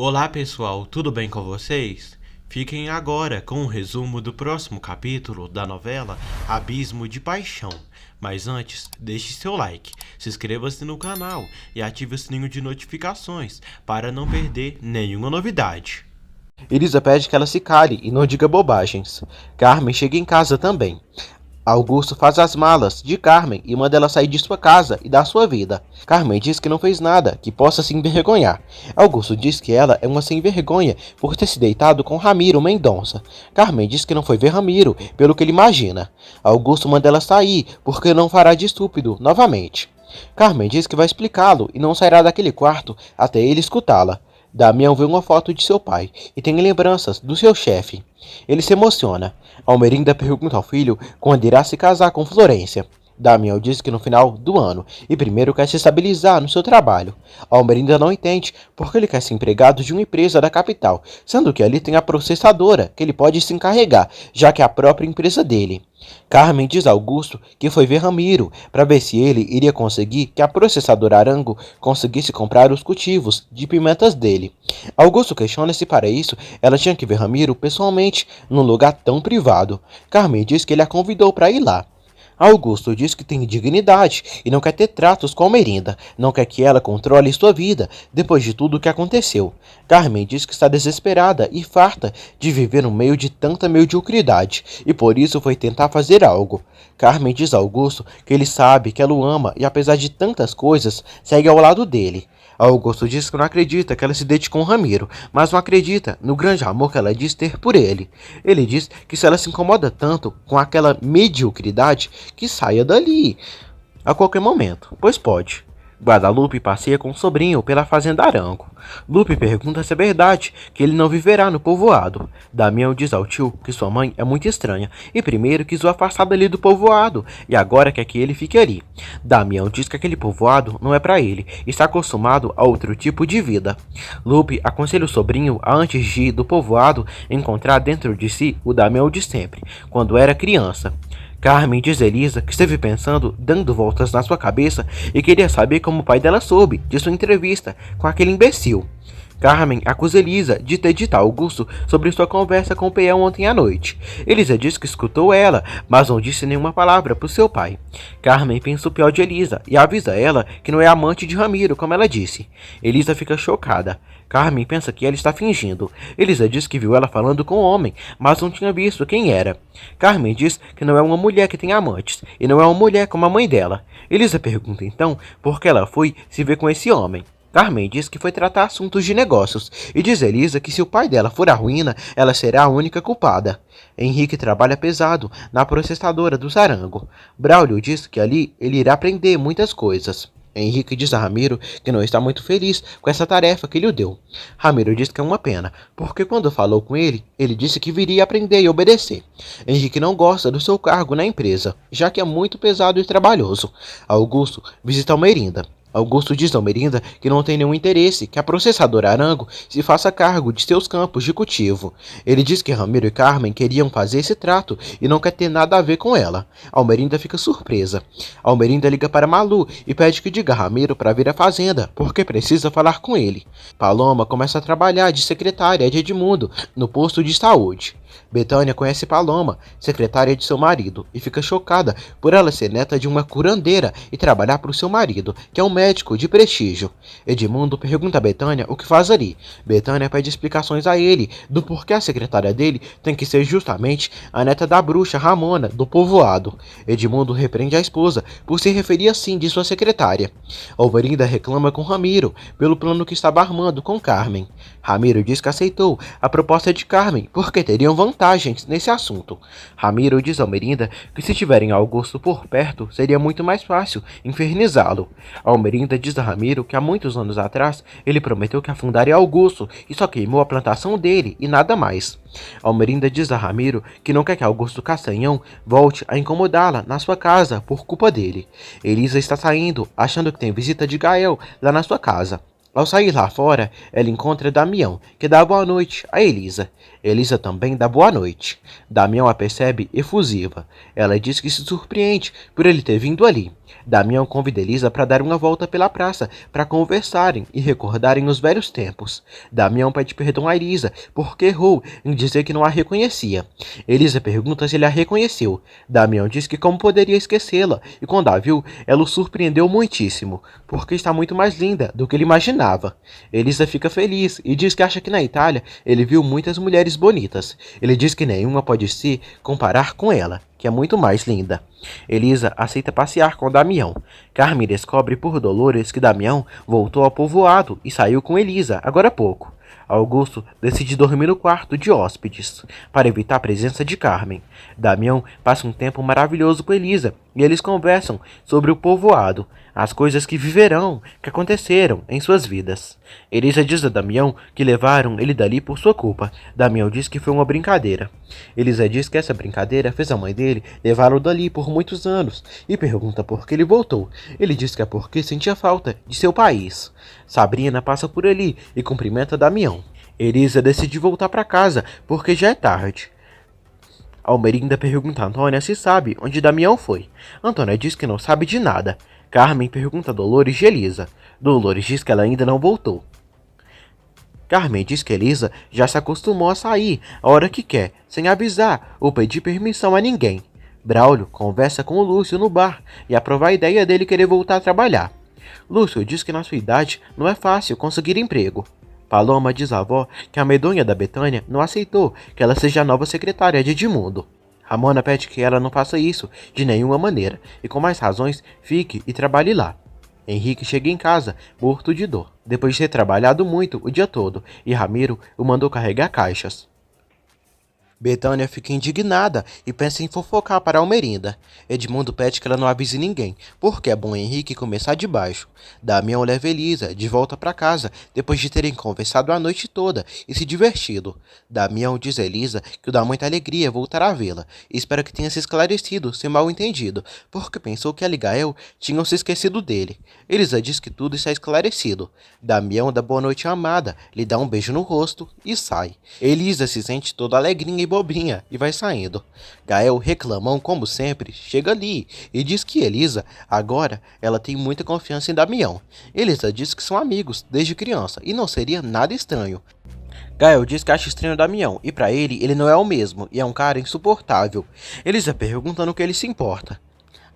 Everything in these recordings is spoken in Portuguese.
Olá pessoal, tudo bem com vocês? Fiquem agora com um resumo do próximo capítulo da novela Abismo de Paixão. Mas antes, deixe seu like, se inscreva-se no canal e ative o sininho de notificações para não perder nenhuma novidade. Elisa pede que ela se cale e não diga bobagens. Carmen chega em casa também. Augusto faz as malas de Carmen e manda ela sair de sua casa e da sua vida. Carmen diz que não fez nada que possa se envergonhar. Augusto diz que ela é uma sem vergonha por ter se deitado com Ramiro Mendonça. Carmen diz que não foi ver Ramiro, pelo que ele imagina. Augusto manda ela sair porque não fará de estúpido novamente. Carmen diz que vai explicá-lo e não sairá daquele quarto até ele escutá-la. Damião vê uma foto de seu pai e tem lembranças do seu chefe. Ele se emociona. Almerinda pergunta ao filho quando irá se casar com Florência. Damião diz que no final do ano e primeiro quer se estabilizar no seu trabalho. Almerinda não entende porque ele quer ser empregado de uma empresa da capital, sendo que ali tem a processadora que ele pode se encarregar, já que é a própria empresa dele. Carmen diz a Augusto que foi ver Ramiro para ver se ele iria conseguir que a processadora Arango conseguisse comprar os cultivos de pimentas dele. Augusto questiona se para isso ela tinha que ver Ramiro pessoalmente num lugar tão privado. Carmen diz que ele a convidou para ir lá. Augusto diz que tem dignidade e não quer ter tratos com Almerinda, não quer que ela controle sua vida depois de tudo o que aconteceu. Carmen diz que está desesperada e farta de viver no meio de tanta mediocridade e por isso foi tentar fazer algo. Carmen diz a Augusto que ele sabe que ela o ama e apesar de tantas coisas, segue ao lado dele. Augusto diz que não acredita que ela se deite com Ramiro, mas não acredita no grande amor que ela diz ter por ele. Ele diz que se ela se incomoda tanto com aquela mediocridade, que saia dali a qualquer momento, pois pode. Guadalupe passeia com o sobrinho pela fazenda Arango. Lupe pergunta se é verdade que ele não viverá no povoado. Damião diz ao tio que sua mãe é muito estranha e primeiro quis o afastar dali do povoado e agora quer que ele fique ali. Damião diz que aquele povoado não é para ele e está acostumado a outro tipo de vida. Lupe aconselha o sobrinho a antes de ir do povoado encontrar dentro de si o Damião de sempre, quando era criança. Carmen diz a Elisa que esteve pensando, dando voltas na sua cabeça e queria saber como o pai dela soube de sua entrevista com aquele imbecil. Carmen acusa Elisa de ter dito a Augusto sobre sua conversa com o peão ontem à noite. Elisa diz que escutou ela, mas não disse nenhuma palavra para o seu pai. Carmen pensa o pior de Elisa e avisa ela que não é amante de Ramiro, como ela disse. Elisa fica chocada. Carmen pensa que ela está fingindo. Elisa diz que viu ela falando com um homem, mas não tinha visto quem era. Carmen diz que não é uma mulher que tem amantes, e não é uma mulher como a mãe dela. Elisa pergunta então por que ela foi se ver com esse homem. Carmen diz que foi tratar assuntos de negócios e diz a Elisa que se o pai dela for à ruína, ela será a única culpada. Henrique trabalha pesado na processadora do Sarango. Braulio diz que ali ele irá aprender muitas coisas. Henrique diz a Ramiro que não está muito feliz com essa tarefa que lhe deu. Ramiro diz que é uma pena, porque quando falou com ele, ele disse que viria aprender e obedecer. Henrique não gosta do seu cargo na empresa, já que é muito pesado e trabalhoso. Augusto visita Almerinda. Augusto diz a Almerinda que não tem nenhum interesse que a processadora Arango se faça cargo de seus campos de cultivo. Ele diz que Ramiro e Carmen queriam fazer esse trato e não quer ter nada a ver com ela. Almerinda fica surpresa. Almerinda liga para Malu e pede que diga a Ramiro para vir à fazenda, porque precisa falar com ele. Paloma começa a trabalhar de secretária de Edmundo no posto de saúde. Betânia conhece Paloma, secretária de seu marido, e fica chocada por ela ser neta de uma curandeira e trabalhar para o seu marido, que é um médico de prestígio. Edmundo pergunta a Betânia o que faz ali. Betânia pede explicações a ele do porquê a secretária dele tem que ser justamente a neta da bruxa Ramona do povoado. Edmundo repreende a esposa por se referir assim de sua secretária. Alvarinda reclama com Ramiro pelo plano que estava armando com Carmen. Ramiro diz que aceitou a proposta de Carmen porque teriam vantagens nesse assunto. Ramiro diz a Almerinda que se tiverem Augusto por perto, seria muito mais fácil infernizá-lo. Almerinda diz a Ramiro que há muitos anos atrás ele prometeu que afundaria Augusto e só queimou a plantação dele e nada mais. Almerinda diz a Ramiro que não quer que Augusto Castanhão volte a incomodá-la na sua casa por culpa dele. Elisa está saindo, achando que tem visita de Gael lá na sua casa. Ao sair lá fora, ela encontra Damião, que dá boa noite a Elisa. Elisa também dá boa noite. Damião a percebe efusiva. Ela diz que se surpreende por ele ter vindo ali. Damião convida Elisa para dar uma volta pela praça, para conversarem e recordarem os velhos tempos. Damião pede perdão a Elisa, porque errou em dizer que não a reconhecia. Elisa pergunta se ele a reconheceu. Damião diz que como poderia esquecê-la, e quando a viu, ela o surpreendeu muitíssimo, porque está muito mais linda do que ele imaginava. Elisa fica feliz e diz que acha que na Itália ele viu muitas mulheres bonitas. Ele diz que nenhuma pode se comparar com ela, que é muito mais linda. Elisa aceita passear com Damião. Carmen descobre por Dolores que Damião voltou ao povoado e saiu com Elisa agora há pouco. Augusto decide dormir no quarto de hóspedes, para evitar a presença de Carmen. Damião passa um tempo maravilhoso com Elisa, e eles conversam sobre o povoado, as coisas que viverão, que aconteceram em suas vidas. Elisa diz a Damião que levaram ele dali por sua culpa. Damião diz que foi uma brincadeira. Elisa diz que essa brincadeira fez a mãe dele levá-lo dali por muitos anos, e pergunta por que ele voltou. Ele diz que é porque sentia falta de seu país. Sabrina passa por ali e cumprimenta Damião. Elisa decide voltar para casa, porque já é tarde. Almerinda pergunta a Antônia se sabe onde Damião foi. Antônia diz que não sabe de nada. Carmen pergunta a Dolores de Elisa. Dolores diz que ela ainda não voltou. Carmen diz que Elisa já se acostumou a sair a hora que quer, sem avisar ou pedir permissão a ninguém. Braulio conversa com o Lúcio no bar e aprova a ideia dele querer voltar a trabalhar. Lúcio diz que na sua idade não é fácil conseguir emprego. Paloma diz à avó que a medonha da Betânia não aceitou que ela seja a nova secretária de Edmundo. Ramona pede que ela não faça isso de nenhuma maneira e com mais razões fique e trabalhe lá. Henrique chega em casa, morto de dor, depois de ter trabalhado muito o dia todo, e Ramiro o mandou carregar caixas. Betânia fica indignada e pensa em fofocar para Almerinda. Edmundo pede que ela não avise ninguém, porque é bom Henrique começar de baixo. Damião leva Elisa de volta para casa, depois de terem conversado a noite toda e se divertido. Damião diz a Elisa que o dá muita alegria voltar a vê-la, e espera que tenha se esclarecido seu mal-entendido, porque pensou que ela e Gael tinham se esquecido dele. Elisa diz que tudo está esclarecido. Damião dá boa noite à amada, lhe dá um beijo no rosto e sai. Elisa se sente toda alegrinha e bobinha e vai saindo. Gael, reclamão como sempre, chega ali e diz que Elisa, agora, ela tem muita confiança em Damião. Elisa diz que são amigos desde criança e não seria nada estranho. Gael diz que acha estranho Damião e pra ele não é o mesmo e é um cara insuportável. Elisa pergunta no que ele se importa.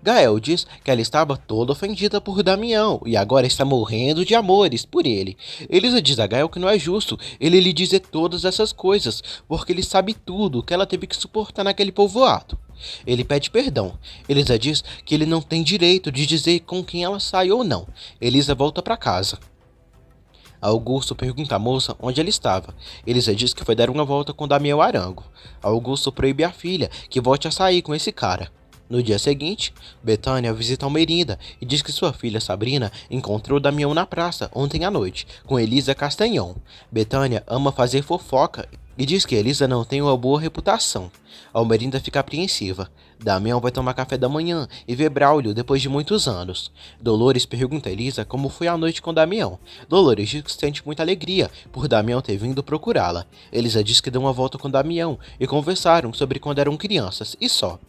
Gael diz que ela estava toda ofendida por Damião e agora está morrendo de amores por ele. Elisa diz a Gael que não é justo ele lhe dizer todas essas coisas, porque ele sabe tudo que ela teve que suportar naquele povoado. Ele pede perdão. Elisa diz que ele não tem direito de dizer com quem ela sai ou não. Elisa volta para casa. Augusto pergunta à moça onde ela estava. Elisa diz que foi dar uma volta com Damião Arango. Augusto proíbe a filha que volte a sair com esse cara. No dia seguinte, Betânia visita Almerinda e diz que sua filha Sabrina encontrou Damião na praça ontem à noite, com Elisa Castanhão. Betânia ama fazer fofoca e diz que Elisa não tem uma boa reputação. Almerinda fica apreensiva. Damião vai tomar café da manhã e vê Braulio depois de muitos anos. Dolores pergunta a Elisa como foi a noite com Damião. Dolores diz que sente muita alegria por Damião ter vindo procurá-la. Elisa diz que deu uma volta com Damião e conversaram sobre quando eram crianças, e só.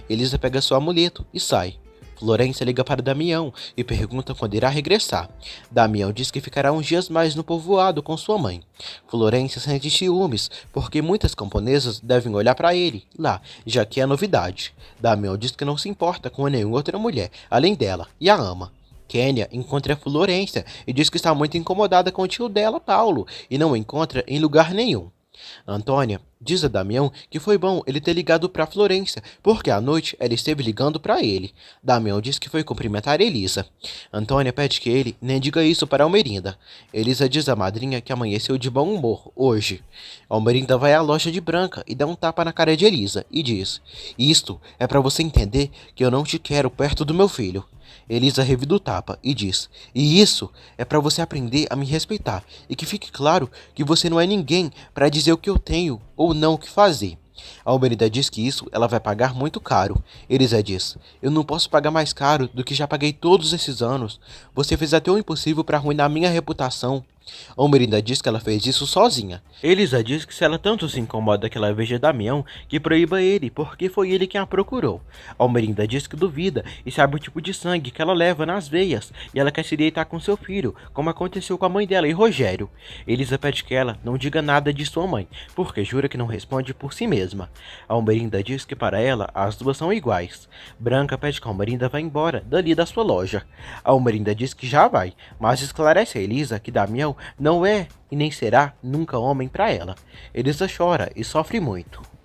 Elisa pega seu amuleto e sai. Florência liga para Damião e pergunta quando irá regressar. Damião diz que ficará uns dias mais no povoado com sua mãe. Florência sente ciúmes, porque muitas camponesas devem olhar para ele lá, já que é novidade. Damião diz que não se importa com nenhuma outra mulher, além dela, e a ama. Kênia encontra Florência e diz que está muito incomodada com o tio dela, Paulo, e não o encontra em lugar nenhum. Antônia diz a Damião que foi bom ele ter ligado para Florência, porque à noite ela esteve ligando para ele. Damião diz que foi cumprimentar Elisa. Antônia pede que ele nem diga isso para Almerinda. Elisa diz à madrinha que amanheceu de bom humor hoje. Almerinda vai à loja de Branca e dá um tapa na cara de Elisa e diz: "Isto é para você entender que eu não te quero perto do meu filho." Elisa revida o tapa e diz: "E isso é para você aprender a me respeitar e que fique claro que você não é ninguém para dizer o que eu tenho ou não o que fazer." Almerinda diz que isso ela vai pagar muito caro. Elisa diz: "Eu não posso pagar mais caro do que já paguei todos esses anos. Você fez até o impossível para arruinar minha reputação." Almerinda diz que ela fez isso sozinha. Elisa diz que se ela tanto se incomoda que ela veja Damião, que proíba ele, porque foi ele quem a procurou. Almerinda diz que duvida e sabe o tipo de sangue que ela leva nas veias, e ela quer se deitar com seu filho, como aconteceu com a mãe dela e Rogério. Elisa pede que ela não diga nada de sua mãe, porque jura que não responde por si mesma. Almerinda diz que para ela as duas são iguais. Branca pede que Almerinda vá embora dali da sua loja. Almerinda diz que já vai, mas esclarece a Elisa que Damião não é e nem será nunca homem para ela. Elisa chora e sofre muito.